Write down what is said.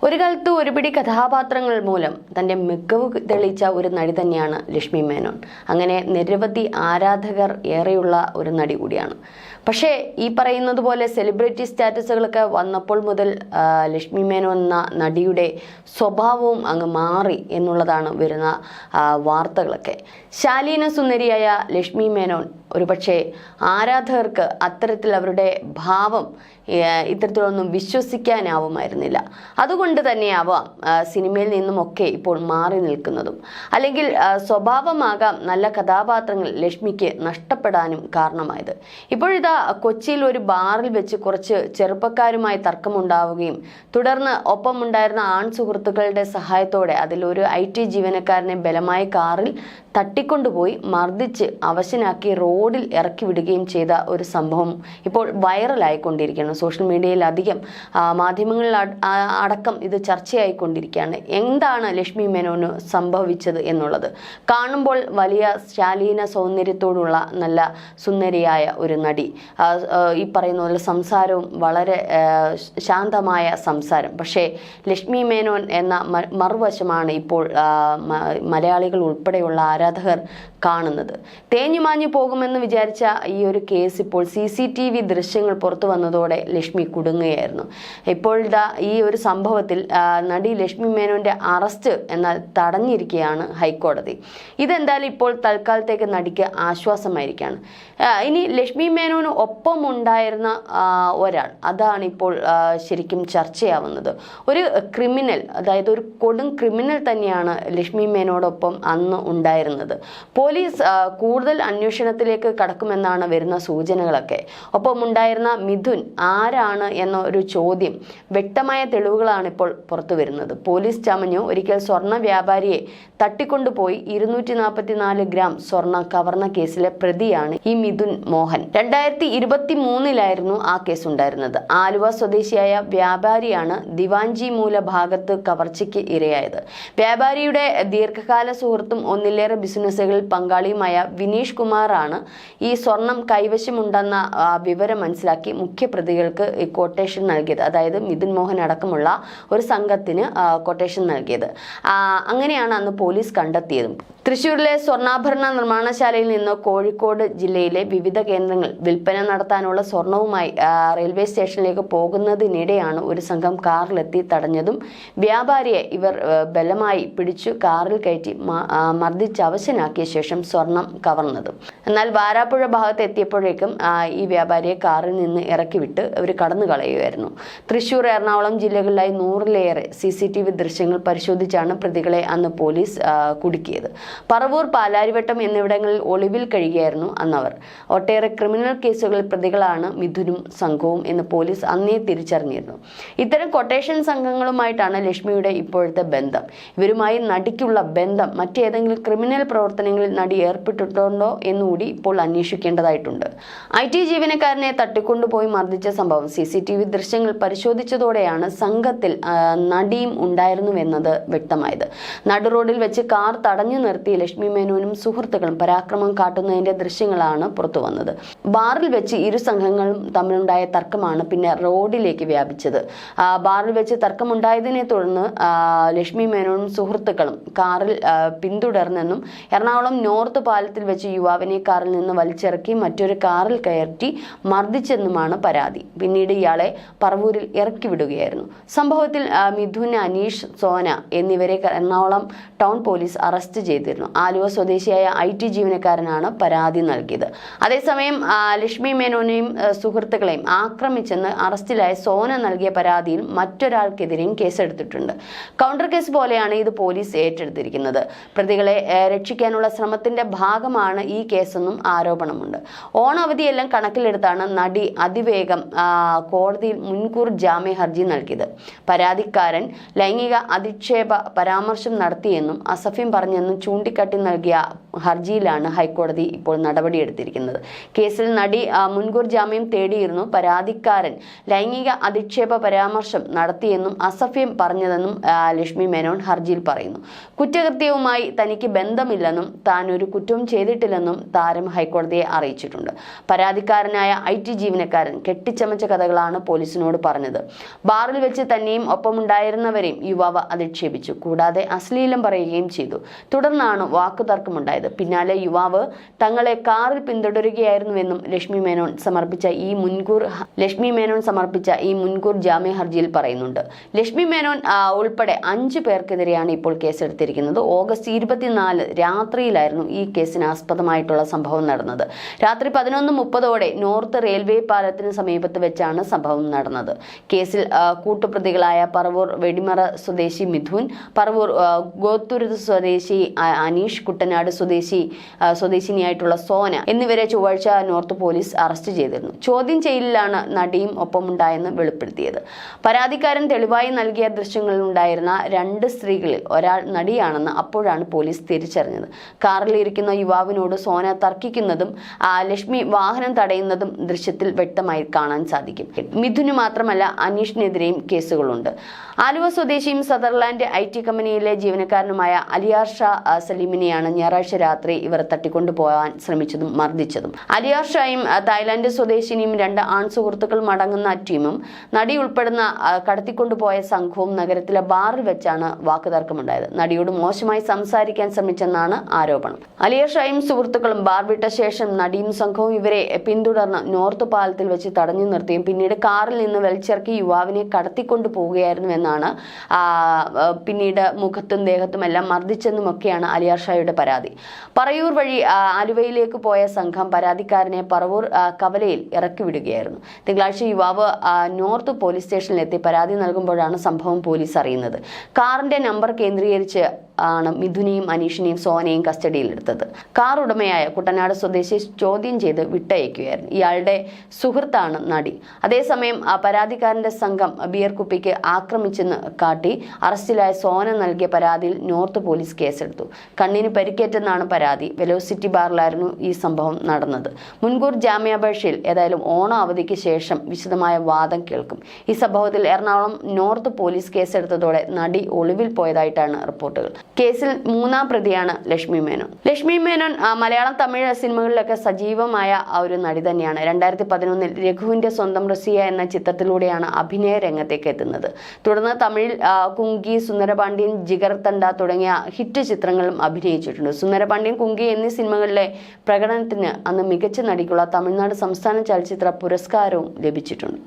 ഒരു കാലത്ത് ഒരുപിടി കഥാപാത്രങ്ങൾ മൂലം തൻ്റെ മികവ് തെളിയിച്ച ഒരു നടി തന്നെയാണ് ലക്ഷ്മി മേനോൻ. അങ്ങനെ നിരവധി ആരാധകർ ഏറെയുള്ള ഒരു നടി കൂടിയാണ്. പക്ഷേ ഈ പറയുന്നത് പോലെ സെലിബ്രിറ്റി സ്റ്റാറ്റസുകളൊക്കെ വന്നപ്പോൾ മുതൽ ലക്ഷ്മി മേനോൻ എന്ന നടിയുടെ സ്വഭാവവും അങ്ങ് മാറി എന്നുള്ളതാണ് വരുന്ന വാർത്തകളൊക്കെ. ശാലീന സുന്ദരിയായ ലക്ഷ്മി മേനോൻ ഒരുപക്ഷെ ആരാധകർക്ക് അത്തരത്തിൽ അവരുടെ ഭാവം ഇത്തരത്തിലൊന്നും വിശ്വസിക്കാനാവുമായിരുന്നില്ല. അതുകൊണ്ട് തന്നെയാവാം സിനിമയിൽ നിന്നുമൊക്കെ ഇപ്പോൾ മാറി നിൽക്കുന്നതും. അല്ലെങ്കിൽ സ്വഭാവമാകാം നല്ല കഥാപാത്രങ്ങൾ ലക്ഷ്മിക്ക് നഷ്ടപ്പെടാനും കാരണമായത്. ഇപ്പോഴിതാ കൊച്ചിയിൽ ഒരു ബാറിൽ വെച്ച് കുറച്ച് ചെറുപ്പക്കാരുമായി തർക്കമുണ്ടാവുകയും തുടർന്ന് ഒപ്പമുണ്ടായിരുന്ന ആൺ സുഹൃത്തുക്കളുടെ സഹായത്തോടെ അതിലൊരു IT ജീവനക്കാരനെ ബലമായ കാറിൽ തട്ടിക്കൊണ്ടുപോയി മർദ്ദിച്ച് അവശനാക്കി റോഡിൽ ഇറക്കി വിടുകയും ചെയ്ത ഒരു സംഭവം ഇപ്പോൾ വൈറലായിക്കൊണ്ടിരിക്കുകയാണ്. സോഷ്യൽ മീഡിയയിൽ അധികം മാധ്യമങ്ങളിൽ അടക്കം ഇത് ചർച്ചയായിക്കൊണ്ടിരിക്കുകയാണ്. എന്താണ് ലക്ഷ്മി മേനോന് സംഭവിച്ചത് എന്നുള്ളത് കാണുമ്പോൾ വലിയ ശാലീന സൗന്ദര്യത്തോടുള്ള നല്ല സുന്ദരിയായ ഒരു നടി, ഈ പറയുന്ന പോലെ സംസാരവും വളരെ ശാന്തമായ സംസാരം. പക്ഷേ ലക്ഷ്മി മേനോൻ എന്ന മറുവശമാണ് ഇപ്പോൾ മലയാളികൾ ഉൾപ്പെടെയുള്ള ആരാധകർ കാണുന്നത്. തേഞ്ഞുമാഞ്ഞു പോകുമെന്ന് വിചാരിച്ച ഈ ഒരു കേസ് ഇപ്പോൾ CCTV ദൃശ്യങ്ങൾ പുറത്തു വന്നതോടെ ലക്ഷ്മി കുടുങ്ങുകയായിരുന്നു. ഇപ്പോഴത്തെ ഈ ഒരു സംഭവത്തിൽ നടി ലക്ഷ്മി മേനോന്റെ അറസ്റ്റ് എന്നാൽ തടഞ്ഞിരിക്കുകയാണ് ഹൈക്കോടതി. ഇതെന്തായാലും ഇപ്പോൾ തൽക്കാലത്തേക്ക് നടിക്ക് ആശ്വാസമായിരിക്കുകയാണ്. ഇനി ലക്ഷ്മി മേനോന് ഒപ്പം ഉണ്ടായിരുന്ന ഒരാൾ, അതാണ് ഇപ്പോൾ ശരിക്കും ചർച്ചയാവുന്നത്. ഒരു ക്രിമിനൽ, അതായത് ഒരു കൊടും ക്രിമിനൽ തന്നെയാണ് ലക്ഷ്മി മേനോടൊപ്പം അന്ന് ഉണ്ടായിരുന്നത്. പോലീസ് കൂടുതൽ അന്വേഷണത്തിലേക്ക് കടക്കുമെന്നാണ് വരുന്ന സൂചനകളൊക്കെ. ഒപ്പം ഉണ്ടായിരുന്ന മിഥുൻ ആരാണ് എന്ന ഒരു ചോദ്യം, വ്യക്തമായ തെളിവുകളാണ് ഇപ്പോൾ പുറത്തു വരുന്നത്. പോലീസ് ചമഞ്ഞു ഒരിക്കൽ സ്വർണ്ണ വ്യാപാരിയെ തട്ടിക്കൊണ്ടുപോയി 244 ഗ്രാം സ്വർണം കവർന്ന കേസിലെ പ്രതിയാണ് ഈ മിഥുൻ മോഹൻ. 2023 ആ കേസ് ഉണ്ടായിരുന്നത്. ആലുവ സ്വദേശിയായ വ്യാപാരിയാണ് ദിവാഞ്ചി മൂല ഭാഗത്ത് കവർച്ചയ്ക്ക് ഇരയായത്. വ്യാപാരിയുടെ ദീർഘകാല സുഹൃത്തും ഒന്നിലേറെ ബിസിനസ്സുകളിൽ പങ്കാളിയുമായ വിനീഷ് കുമാറാണ് ഈ സ്വർണം കൈവശമുണ്ടെന്ന വിവരം മനസ്സിലാക്കി മുഖ്യപ്രതികൾക്ക് കൊട്ടേഷൻ നൽകിയത്. അതായത് മിഥുൻ മോഹൻ അടക്കമുള്ള ഒരു സംഘത്തിന് കൊട്ടേഷൻ നൽകിയത്. അങ്ങനെയാണ് അന്ന് പോലീസ് കണ്ടെത്തിയതും. തൃശ്ശൂരിലെ സ്വർണ്ണാഭരണ നിർമ്മാണശാലയിൽ നിന്ന് കോഴിക്കോട് ജില്ലയിലെ വിവിധ കേന്ദ്രങ്ങൾ വിൽപ്പന നടത്താനുള്ള സ്വർണവുമായി റെയിൽവേ സ്റ്റേഷനിലേക്ക് പോകുന്നതിനിടെയാണ് ഒരു സംഘം കാറിലെത്തി തടഞ്ഞതും വ്യാപാരിയെ ഇവർ ബലമായി പിടിച്ചു കാറിൽ കയറ്റി മർദ്ദിച്ച് അവശനാക്കിയ ശേഷം സ്വർണം കവർന്നതും. എന്നാൽ വാരാപ്പുഴ ഭാഗത്ത് എത്തിയപ്പോഴേക്കും ഈ വ്യാപാരിയെ കാറിൽ നിന്ന് ഇറക്കി വിട്ട് അവർ കടന്നു കളയുകയായിരുന്നു. തൃശ്ശൂർ, എറണാകുളം ജില്ലകളിലായി 100-ലേറെ CCTV ദൃശ്യങ്ങൾ പരിശോധിച്ചാണ് പ്രതികളെ അന്ന് പോലീസ് കുടുക്കിയത്. പറവൂർ, പാലാരിവട്ടം എന്നിവിടങ്ങളിൽ ഒളിവിൽ കഴിയുകയായിരുന്നു അന്നവർ. ഒട്ടേറെ ക്രിമിനൽ കേസുകളിൽ പ്രതികളാണ് മിഥുനും സംഘവും എന്ന് പോലീസ് അന്നേ തിരിച്ചറിഞ്ഞിരുന്നു. ഇത്തരം കൊട്ടേഷൻ സംഘങ്ങളുമായിട്ടാണ് ലക്ഷ്മിയുടെ ഇപ്പോഴത്തെ ബന്ധം. ഇവരുമായി നടിക്കുള്ള ബന്ധം മറ്റേതെങ്കിലും ക്രിമിനൽ പ്രവർത്തനങ്ങളിൽ നടി ഏർപ്പെട്ടിട്ടുണ്ടോ എന്നുകൂടി ഇപ്പോൾ അന്വേഷിക്കേണ്ടതായിട്ടുണ്ട്. IT ജീവനക്കാരനെ തട്ടിക്കൊണ്ടുപോയി മർദ്ദിച്ച സംഭവം CCTV ദൃശ്യങ്ങൾ പരിശോധിച്ചതോടെയാണ് സംഘത്തിൽ നടിയും ഉണ്ടായിരുന്നുവെന്നത് വ്യക്തമായത്. നടുറോഡിൽ വെച്ച് കാർ തടഞ്ഞു നിർത്തി ലക്ഷ്മി മേനോനും സുഹൃത്തുക്കളും പരാക്രമം കാട്ടുന്നതിന്റെ ദൃശ്യങ്ങളാണ് പുറത്തു വന്നത്. ബാറിൽ വെച്ച് ഇരു സംഘങ്ങളും തമ്മിലുണ്ടായ തർക്കമാണ് പിന്നെ റോഡിലേക്ക് വ്യാപിച്ചത്. ബാറിൽ വെച്ച് തർക്കമുണ്ടായതിനെ തുടർന്ന് ലക്ഷ്മി മേനോനും സുഹൃത്തുക്കളും കാറിൽ പിന്തുടർന്നെന്നും എറണാകുളം നോർത്ത് പാലത്തിൽ വെച്ച് യുവാവിനെ കാറിൽ നിന്ന് വലിച്ചിറക്കി മറ്റൊരു കാറിൽ കയറ്റി മർദ്ദിച്ചെന്നുമാണ് പരാതി. പിന്നീട് ഇയാളെ പറവൂരിൽ ഇറക്കി വിടുകയായിരുന്നു. സംഭവത്തിൽ മിഥുൻ, അനീഷ്, സോന എന്നിവരെ എറണാകുളം ടൗൺ പോലീസ് അറസ്റ്റ് ചെയ്തിരുന്നു. ആലുവ സ്വദേശിയായ IT ജീവനക്കാരനാണ് പരാതി നൽകിയത്. അതേസമയം ലക്ഷ്മി മേനോനെയും സുഹൃത്തുക്കളെയും ആക്രമിച്ചെന്ന് അറസ്റ്റിലായ സോന നൽകിയ പരാതിയിൽ മറ്റൊരാൾക്കെതിരെയും കേസെടുത്തിട്ടുണ്ട്. കൗണ്ടർ കേസ് പോലെയാണ് ഇത് പോലീസ് ഏറ്റെടുത്തിരിക്കുന്നത്. പ്രതികളെ രക്ഷിക്കാനുള്ള ശ്രമത്തിന്റെ ഭാഗമാണ് ഈ കേസെന്നും ആരോപണമുണ്ട്. ഓണാവധിയെല്ലാം കണക്കിലെടുത്താണ് നടി അതിവേഗം കോടതിയിൽ മുൻകൂർ ജാമ്യ ഹർജി നൽകിയത്. പരാതിക്കാരൻ ലൈംഗിക അധിക്ഷേപ പരാമർശം നടത്തിയെന്നും അസഫ്യം പറഞ്ഞെന്നും ചൂണ്ടിക്കാട്ടി നൽകിയ ഹർജിയിലാണ് ഹൈക്കോടതി ഇപ്പോൾ നടപടിയെടുത്തിരിക്കുന്നത്. കേസിൽ നടി മുൻകൂർ ജാമ്യം തേടിയിരുന്നു. പരാതിക്കാരൻ ലൈംഗിക അധിക്ഷേപ പരാമർശം നടത്തിയെന്നും അസഫ്യം പറഞ്ഞതെന്നും ലക്ഷ്മി മേനോൻ ഹർജിയിൽ പറയുന്നു. കുറ്റകൃത്യവുമായി തനിക്ക് ബന്ധമില്ലെന്നും താൻ ഒരു കുറ്റവും ചെയ്തിട്ടില്ലെന്നും താരം പോലീസുകാരും ഹൈക്കോടതിയെ അറിയിച്ചിട്ടുണ്ട്. പരാതിക്കാരനായ IT ജീവനക്കാരൻ കെട്ടിച്ചമച്ച കഥകളാണ് പോലീസിനോട് പറഞ്ഞത്. ബാറിൽ വെച്ച് തന്നെയും ഒപ്പമുണ്ടായിരുന്നവരെയും യുവാവ് അധിക്ഷേപിച്ചു, കൂടാതെ അശ്ലീലം പറയുകയും ചെയ്തു. തുടർന്നാണ് വാക്കുതർക്കമുണ്ടായത്. പിന്നാലെ യുവാവ് തങ്ങളെ കാറിൽ പിന്തുടരുകയായിരുന്നുവെന്നും ലക്ഷ്മി മേനോൻ സമർപ്പിച്ച ഈ മുൻകൂർ ജാമ്യ ഹർജിയിൽ പറയുന്നുണ്ട്. ലക്ഷ്മി മേനോൻ ഉൾപ്പെടെ 5 പേർക്കെതിരെയാണ് ഇപ്പോൾ കേസെടുത്തിരിക്കുന്നത്. ഓഗസ്റ്റ് 24 രാത്രിയിലായിരുന്നു ഈ കേസിന് ആസ്പദമായിട്ടുള്ള സംഭവം നടന്നത്. രാത്രി 11:30ഓടെ നോർത്ത് റെയിൽവേ പാലത്തിന് സമീപത്ത് വെച്ചാണ് സംഭവം നടന്നത്. കേസിൽ കൂട്ടുപ്രതികളായ പറവൂർ വെടിമറ സ്വദേശി മിഥുൻ, പറവൂർ ഗോത്തുരുത് സ്വദേശി അനീഷ്, കുട്ടനാട് സ്വദേശിനിയായിട്ടുള്ള സോന എന്നിവരെ ചൊവ്വാഴ്ച നോർത്ത് പോലീസ് അറസ്റ്റ് ചെയ്തിരുന്നു. ചോദ്യം ചെയ്യലിലാണ് നടിയും ഒപ്പമുണ്ടായെന്ന് വെളിപ്പെടുത്തിയത്. പരാതിക്കാരൻ തെളിവായി നൽകിയ ദൃശ്യങ്ങളിൽ ഉണ്ടായിരുന്ന 2 സ്ത്രീകളിൽ ഒരാൾ നടിയാണെന്ന് അപ്പോഴാണ് പോലീസ് തിരിച്ചറിഞ്ഞത്. കാറിലിരിക്കുന്ന യുവാവിനോട് സോന തർക്കിക്കുന്നതും ലക്ഷ്മി വാഹനം തടയുന്നതും ദൃശ്യത്തിൽ വ്യക്തമായി കാണാൻ സാധിക്കും. മിഥുന് മാത്രമല്ല അനീഷിനെതിരെയും കേസുകളുണ്ട്. ആലുവ സ്വദേശിയും സദർലാൻഡ് IT കമ്പനിയിലെ ജീവനക്കാരനുമായ അലിയാർ ഷാ സലീമിനെയാണ് ഞായറാഴ്ച രാത്രി ഇവർ തട്ടിക്കൊണ്ടുപോകാൻ ശ്രമിച്ചതും മർദ്ദിച്ചതും. അലിയാർ ഷായും തായ്ലാന്റ് സ്വദേശിനിയും 2 ആൺ സുഹൃത്തുക്കളും അടങ്ങുന്ന ടീമും നടി ഉൾപ്പെടുന്ന കടത്തിക്കൊണ്ടുപോയ സംഘവും നഗരത്തിലെ ബാറിൽ വെച്ചാണ് വാക്കുതർക്കമുണ്ടായത്. നടിയോട് മോശമായി സംസാരിക്കാൻ ശ്രമിച്ചെന്നാണ് ആരോപണം. അലിയാർ ഷായും സുഹൃത്തുക്കളും ബാർ വിട്ട ശേഷം നടിയും സംഘവും ഇവരെ പിന്തുടർന്ന് നോർത്ത് പാലത്തിൽ വെച്ച് തടഞ്ഞു നിർത്തിയും പിന്നീട് കാറിൽ നിന്ന് വലിച്ചിറക്കി യുവാവിനെ കടത്തിക്കൊണ്ടു പോവുകയായിരുന്നുവെന്നാണ് പിന്നീട് മുഖത്തും ദേഹത്തുമെല്ലാം മർദ്ദിച്ചെന്നുമൊക്കെയാണ് അലിയാർ ഷായുടെ പരാതി. പറയൂർ വഴി ആലുവയിലേക്ക് പോയ സംഘം പരാതിക്കാരനെ പറവൂർ കവലയിൽ ഇറക്കി വിടുകയായിരുന്നു. തിങ്കളാഴ്ച യുവാവ് നോർത്ത് പോലീസ് സ്റ്റേഷനിലെത്തി പരാതി നൽകുമ്പോഴാണ് സംഭവം പോലീസ് അറിയുന്നത്. കാറിന്റെ നമ്പർ കേന്ദ്രീകരിച്ച് ആണ് മിഥുനെയും അനീഷിനെയും സോനയും കസ്റ്റഡിയിലെടുത്തത്. കാർ ഉടമയായ കുട്ടനാട് സ്വദേശി ചോദ്യം ചെയ്ത് വിട്ടയക്കുകയായിരുന്നു. ഇയാളുടെ സുഹൃത്താണ് നടി. അതേസമയം പരാതിക്കാരന്റെ സംഘം ബിയർ കുപ്പിക്ക് ആക്രമിച്ചെന്ന് കാട്ടി അറസ്റ്റിലായ സോന നൽകിയ പരാതിയിൽ നോർത്ത് പോലീസ് കേസെടുത്തു. കണ്ണിന് പരിക്കേറ്റെന്നാണ് പരാതി. വെലോസിറ്റി ബാറിലായിരുന്നു ഈ സംഭവം നടന്നത്. മുൻകൂർ ജാമ്യാപേക്ഷയിൽ ഏതായാലും ഓണം അവധിക്ക് ശേഷം വിശദമായ വാദം കേൾക്കും. ഈ സംഭവത്തിൽ എറണാകുളം നോർത്ത് പോലീസ് കേസെടുത്തതോടെ നടി ഒളിവിൽ പോയതായിട്ടാണ് റിപ്പോർട്ടുകൾ. കേസിൽ 3ാം പ്രതിയാണ് ലക്ഷ്മി മേനോൻ. മലയാളം, തമിഴ് സിനിമകളിലൊക്കെ സജീവമായ ഒരു നടി തന്നെയാണ്. 2011 രഘുവിന്റെ സ്വന്തം റസിയ എന്ന ചിത്രത്തിലൂടെയാണ് അഭിനയ രംഗത്തേക്ക് എത്തുന്നത്. തുടർന്ന് തമിഴിൽ കുങ്കി, സുന്ദരപാണ്ഡ്യൻ, ജിഗർ തണ്ട തുടങ്ങിയ ഹിറ്റ് ചിത്രങ്ങളും അഭിനയിച്ചിട്ടുണ്ട്. സുന്ദരപാണ്ഡ്യൻ, കുങ്കി എന്നീ സിനിമകളിലെ പ്രകടനത്തിന് അന്ന് മികച്ച നടിക്കുള്ള തമിഴ്നാട് സംസ്ഥാന ചലച്ചിത്ര പുരസ്കാരവും ലഭിച്ചിട്ടുണ്ട്.